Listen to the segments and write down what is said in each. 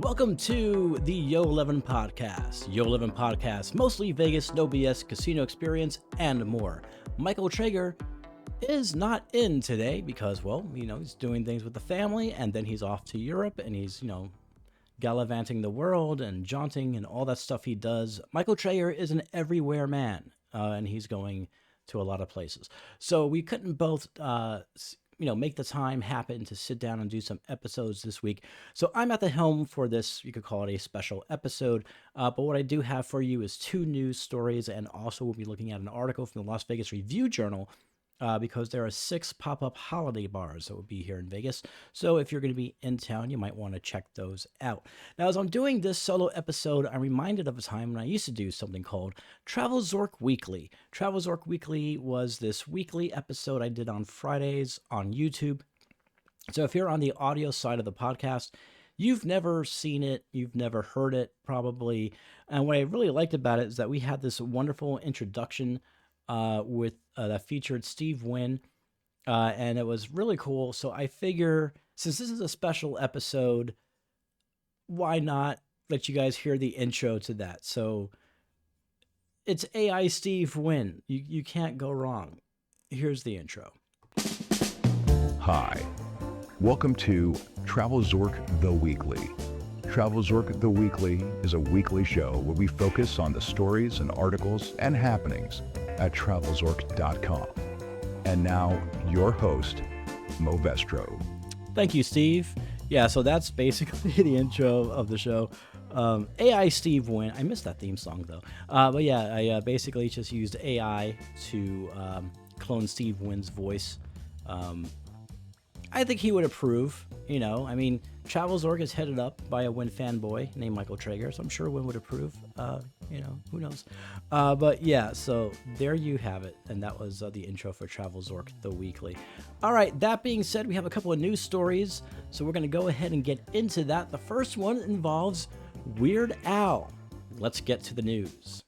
Welcome to the Yo-11 podcast. Yo-11 podcast, mostly Vegas, no BS, casino experience, and more. Michael Traeger is not in today because, well, he's doing things with the family, and then he's off to Europe, and he's, gallivanting the world and jaunting and all that stuff he does. Michael Traeger is an everywhere man, and he's going to a lot of places. So we couldn't both make the time happen to sit down and do some episodes this week. So I'm at the helm for this, you could call it a special episode. But what I do have for you is two news stories, and also we'll be looking at an article from the Las Vegas Review-Journal because there are 6 pop-up holiday bars that will be here in Vegas. So if you're going to be in town, you might want to check those out. Now, as I'm doing this solo episode, I'm reminded of a time when I used to do something called Travel Zork Weekly. Travel Zork Weekly was this weekly episode I did on Fridays on YouTube. So if you're on the audio side of the podcast, you've never seen it, you've never heard it probably. And what I really liked about it is that we had this wonderful introduction that featured Steve Wynn, and it was really cool. So I figure, since this is a special episode, why not let you guys hear the intro to that? So it's AI Steve Wynn. You can't go wrong. Here's the intro. Hi, welcome to Travel Zork The Weekly. Travel Zork The Weekly is a weekly show where we focus on the stories and articles and happenings at travelzork.com. And now, your host, Mo Vestro. Thank you, Steve. Yeah, so that's basically the intro of the show. AI Steve Wynn. I missed that theme song, though. But yeah, I basically just used AI to clone Steve Wynn's voice. I think he would approve, Travel Zork is headed up by a Wynn fanboy named Michael Traeger, so I'm sure Wynn would approve, who knows. But yeah, so there you have it, and that was the intro for Travel Zork The Weekly. All right, that being said, we have a couple of news stories, so we're going to go ahead and get into that. The first one involves Weird Al. Let's get to the news.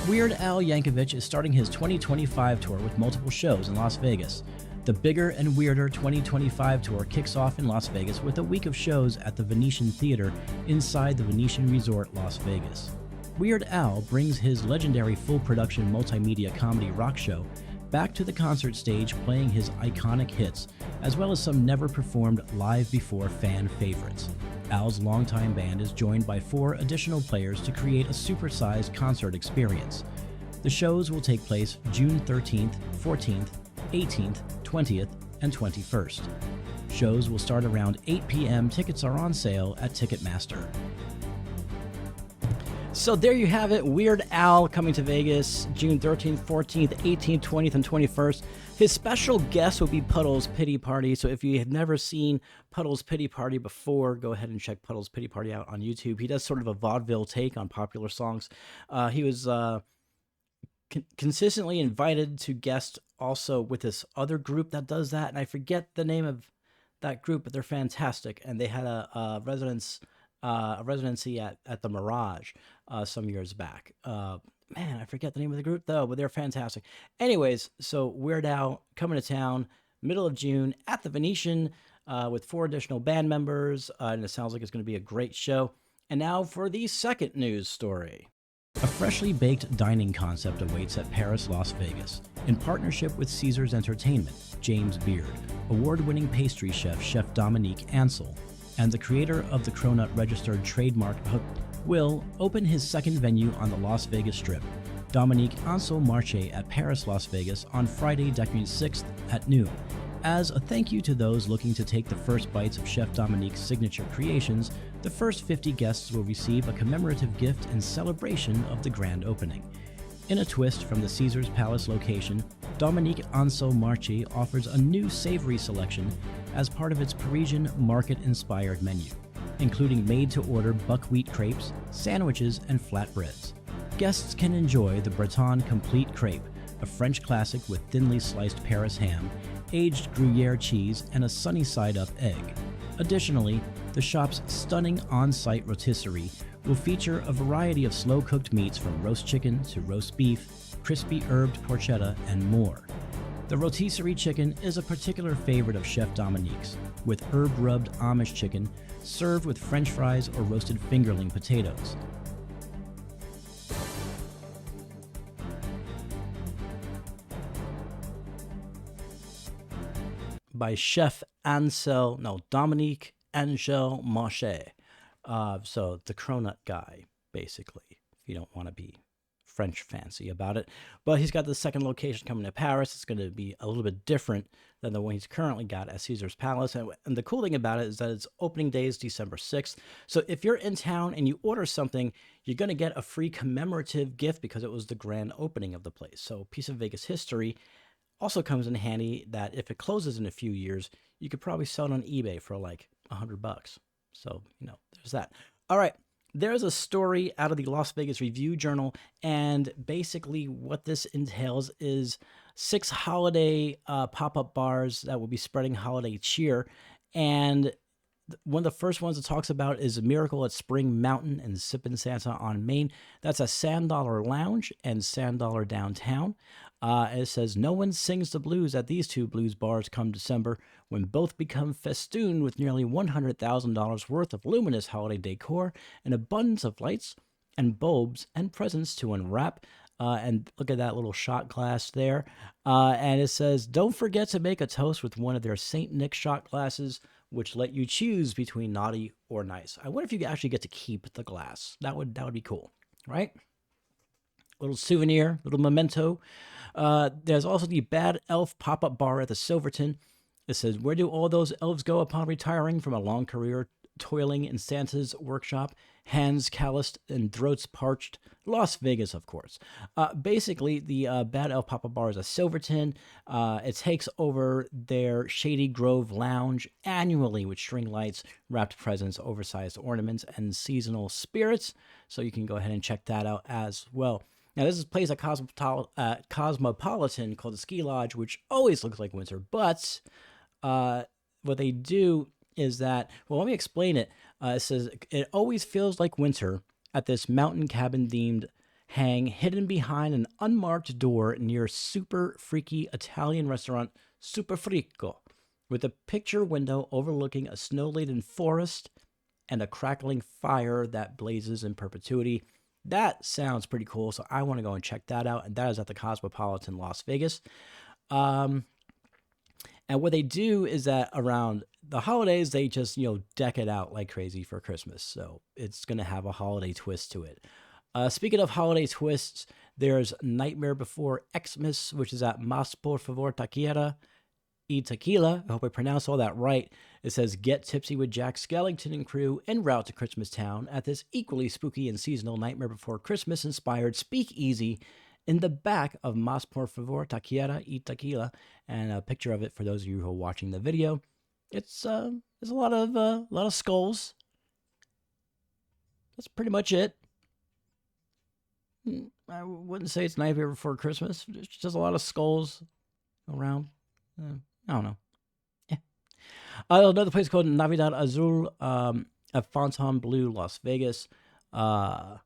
Weird Al Yankovic is starting his 2025 tour with multiple shows in Las Vegas. The Bigger and Weirder 2025 tour kicks off in Las Vegas with a week of shows at the Venetian Theater inside the Venetian Resort, Las Vegas. Weird Al brings his legendary full-production multimedia comedy rock show back to the concert stage, playing his iconic hits, as well as some never-performed live-before fan favorites. Al's longtime band is joined by 4 additional players to create a supersized concert experience. The shows will take place June 13th, 14th, 18th, 20th, and 21st. Shows will start around 8 p.m. Tickets are on sale at Ticketmaster. So there you have it, Weird Al coming to Vegas June 13th, 14th, 18th, 20th, and 21st. His special guest will be Puddle's Pity Party. So if you have never seen Puddle's Pity Party before, go ahead and check Puddle's Pity Party out on YouTube. He does sort of a vaudeville take on popular songs. He was consistently invited to guest also with this other group that does that, and I forget the name of that group, but they're fantastic, and they had a residency at the Mirage some years back. I forget the name of the group though, but they're fantastic. Anyways, so Weird Al coming to town middle of June at the Venetian with 4 additional band members, and it sounds like it's going to be a great show. And now for the second news story. A freshly baked dining concept awaits at Paris, Las Vegas. In partnership with Caesars Entertainment, James Beard, award-winning pastry chef Chef Dominique Ansel, and the creator of the Cronut registered trademark will open his second venue on the Las Vegas Strip, Dominique Ansel Marché at Paris, Las Vegas, on Friday, June 6th at noon. As a thank you to those looking to take the first bites of Chef Dominique's signature creations, the first 50 guests will receive a commemorative gift in celebration of the grand opening. In a twist from the Caesars Palace location, Dominique Ansel Marché offers a new savory selection as part of its Parisian market-inspired menu, including made-to-order buckwheat crepes, sandwiches, and flatbreads. Guests can enjoy the Breton Complete Crepe, a French classic with thinly sliced Paris ham, aged Gruyere cheese, and a sunny side-up egg. Additionally, the shop's stunning on-site rotisserie will feature a variety of slow-cooked meats from roast chicken to roast beef, crispy herbed porchetta, and more. The rotisserie chicken is a particular favorite of Chef Dominique's, with herb-rubbed Amish chicken served with French fries or roasted fingerling potatoes. By Chef Dominique Angel Marché. So the cronut guy, basically, if you don't want to be French fancy about it. But he's got the second location coming to Paris. It's going to be a little bit different than the one he's currently got at Caesar's Palace. And the cool thing about it is that its opening day is December 6th. So if you're in town and you order something, you're going to get a free commemorative gift because it was the grand opening of the place. So piece of Vegas history. Also comes in handy that if it closes in a few years, you could probably sell it on eBay for like $100. So, there's that. All right. There's a story out of the Las Vegas Review-Journal, and basically what this entails is 6 holiday pop-up bars that will be spreading holiday cheer. And one of the first ones it talks about is Miracle at Spring Mountain and Sippin' Santa on Main. That's a Sand Dollar Lounge and Sand Dollar Downtown. It says, no one sings the blues at these 2 blues bars come December, when both become festooned with nearly $100,000 worth of luminous holiday decor, an abundance of lights and bulbs and presents to unwrap. And look at that little shot glass there. And it says, don't forget to make a toast with one of their St. Nick shot glasses, which let you choose between naughty or nice. I wonder if you actually get to keep the glass. That would be cool, right? Little souvenir, little memento. There's also the Bad Elf pop-up bar at the Silverton. It says, where do all those elves go upon retiring from a long career toiling in Santa's workshop? Hands calloused and throats parched. Las Vegas, of course. Basically, the Bad Elf pop-up bar is a Silverton. It takes over their Shady Grove Lounge annually with string lights, wrapped presents, oversized ornaments, and seasonal spirits. So you can go ahead and check that out as well. Now, this is a place at Cosmopolitan called the Ski Lodge, which always looks like winter. But what they do is that, well, let me explain it. It says, it always feels like winter at this mountain cabin-themed hang hidden behind an unmarked door near super freaky Italian restaurant Super Frico, with a picture window overlooking a snow-laden forest and a crackling fire that blazes in perpetuity. That sounds pretty cool, so I want to go and check that out, and that is at the Cosmopolitan Las Vegas. And what they do is that around the holidays, they just, deck it out like crazy for Christmas. So it's going to have a holiday twist to it. Speaking of holiday twists, there's Nightmare Before Xmas, which is at Mas Por Favor Taquera y Tequila. I hope I pronounced all that right. It says, get tipsy with Jack Skellington and crew en route to Christmas Town at this equally spooky and seasonal Nightmare Before Christmas-inspired speakeasy in the back of Mas Por Favor Taquera y Tequila, and a picture of it for those of you who are watching the video. It's there's a lot of skulls. That's pretty much it. I wouldn't say it's Nightmare Before Christmas. There's just a lot of skulls around. I don't know. Yeah. Another place called Navidad Azul at Fontainebleau, Las Vegas. I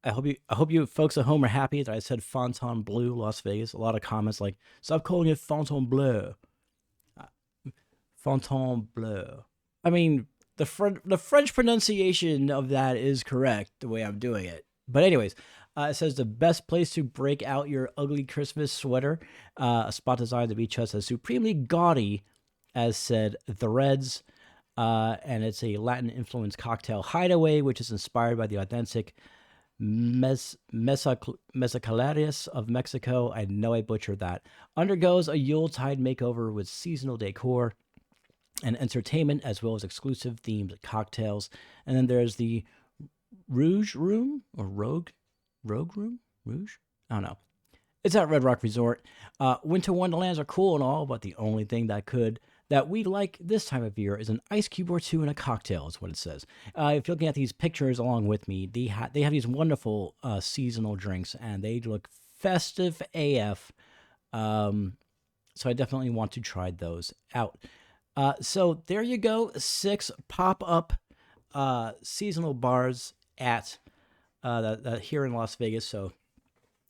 hope you folks at home are happy that I said Fontainebleau, Las Vegas. A lot of comments like, stop calling it Fontainebleau. Fontainebleau. I mean, the French pronunciation of that is correct the way I'm doing it. But anyways, it says the best place to break out your ugly Christmas sweater. A spot designed to be just as supremely gaudy as said the Reds. And it's a Latin-influenced cocktail hideaway, which is inspired by the authentic Mezcaleras of Mexico. I know I butchered that. Undergoes a Yuletide makeover with seasonal decor and entertainment, as well as exclusive themed cocktails. And then there's the Rouge Room or Rogue Room? Rouge? I don't know. It's at Red Rock Resort. Winter wonderlands are cool and all, but the only thing that we like this time of year is an ice cube or two and a cocktail, is what it says. If you're looking at these pictures along with me, they have these wonderful seasonal drinks, and they look festive AF. So I definitely want to try those out. So there you go, 6 pop-up seasonal bars at here in Las Vegas. So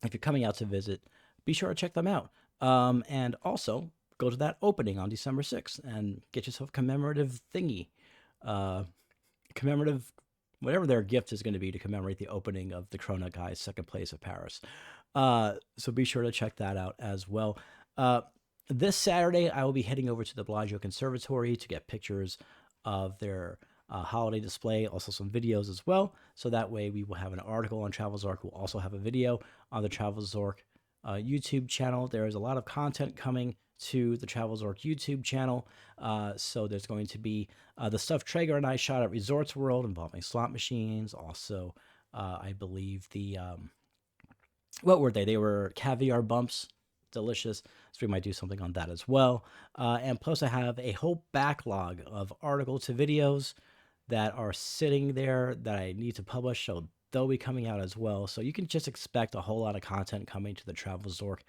if you're coming out to visit, be sure to check them out. And also go to that opening on December 6th and get yourself a commemorative thingy, uh, commemorative whatever their gift is going to be to commemorate the opening of the Cronut Guy's second place at Paris. So be sure to check that out as well. This Saturday, I will be heading over to the Bellagio Conservatory to get pictures of their holiday display, also some videos as well. So that way we will have an article on TravelZork. We'll also have a video on the TravelZork YouTube channel. There is a lot of content coming to the TravelZork YouTube channel. So there's going to be the stuff Traeger and I shot at Resorts World involving slot machines. Also, I believe the, what were they? They were caviar bumps. Delicious. So we might do something on that as well. And plus I have a whole backlog of article to videos that are sitting there that I need to publish. So they'll be coming out as well. So you can just expect a whole lot of content coming to the TravelZork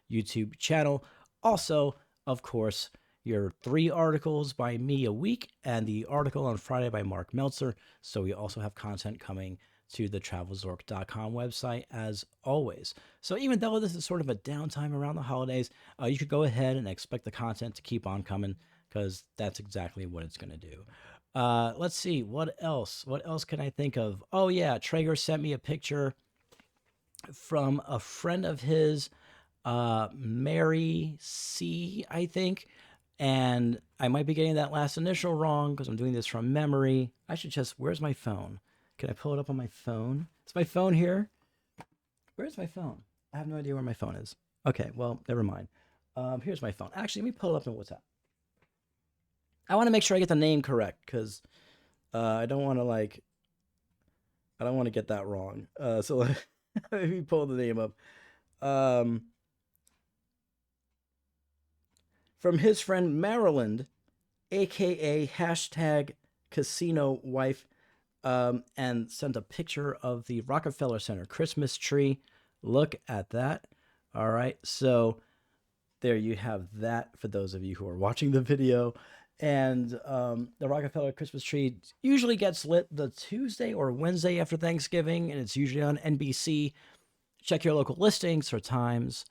YouTube channel. Also, of course, your 3 articles by me a week and the article on Friday by Mark Meltzer. So we also have content coming to the travelzork.com website as always. So even though this is sort of a downtime around the holidays, you could go ahead and expect the content to keep on coming because that's exactly what it's going to do. Let's see, what else? What else can I think of? Oh yeah, Traeger sent me a picture from a friend of his, Mary C, I think. And I might be getting that last initial wrong because I'm doing this from memory. I should just, where's my phone? Can I pull it up on my phone? Is my phone here? Where's my phone? I have no idea where my phone is. Okay, well, never mind. Here's my phone. Actually, let me pull it up in WhatsApp. I want to make sure I get the name correct because I don't want to get that wrong. So let me pull the name up. From his friend Maryland, aka hashtag casino wife. And sent a picture of the Rockefeller Center Christmas tree. Look at that. All right, so there you have that for those of you who are watching the video. And the Rockefeller Christmas tree usually gets lit the Tuesday or Wednesday after Thanksgiving, and it's usually on NBC. Check your local listings for times,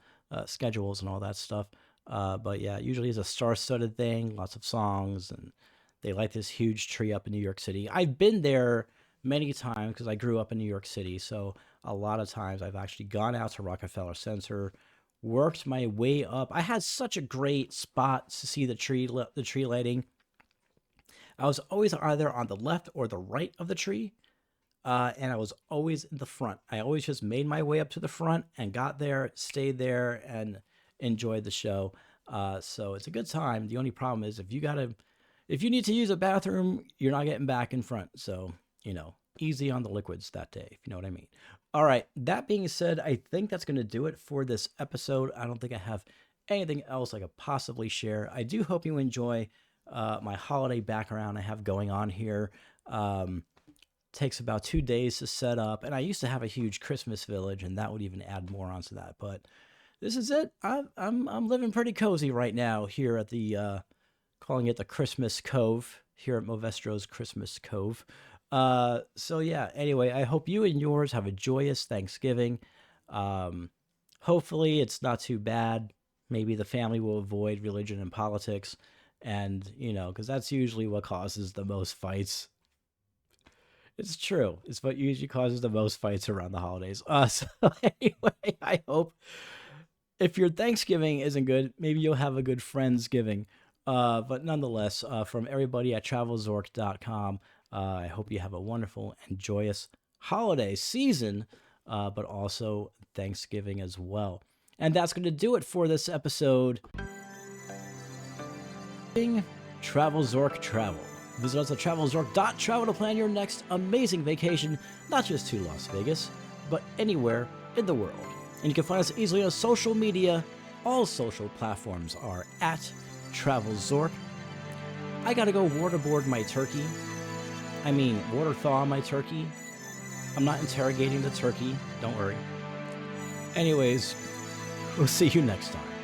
schedules, and all that stuff. But yeah, usually it's a star-studded thing, lots of songs, and they light this huge tree up in New York City. I've been there many times because I grew up in New York City. So a lot of times I've actually gone out to Rockefeller Center, worked my way up. I had such a great spot to see the tree lighting. I was always either on the left or the right of the tree. And I was always in the front. I always just made my way up to the front and got there, stayed there, and enjoyed the show. So it's a good time. The only problem is if you need to use a bathroom, you're not getting back in front. So, easy on the liquids that day, if you know what I mean. All right. That being said, I think that's going to do it for this episode. I don't think I have anything else I could possibly share. I do hope you enjoy my holiday background I have going on here. Takes about 2 days to set up. And I used to have a huge Christmas village, and that would even add more onto that. But this is it. I'm living pretty cozy right now here at the... calling it the Christmas Cove here at Movestro's Christmas Cove. So yeah, anyway, I hope you and yours have a joyous Thanksgiving. Hopefully it's not too bad. Maybe the family will avoid religion and politics. And, because that's usually what causes the most fights. It's true. It's what usually causes the most fights around the holidays. So anyway, I hope if your Thanksgiving isn't good, maybe you'll have a good Friendsgiving. But nonetheless, from everybody at travelzork.com, I hope you have a wonderful and joyous holiday season, but also Thanksgiving as well. And that's going to do it for this episode. TravelZork Travel. Visit us at travelzork.travel to plan your next amazing vacation, not just to Las Vegas, but anywhere in the world. And you can find us easily on social media. All social platforms are at TravelZork. I gotta go waterboard my turkey. Water thaw my turkey. I'm not interrogating the turkey. Don't worry. Anyways, we'll see you next time.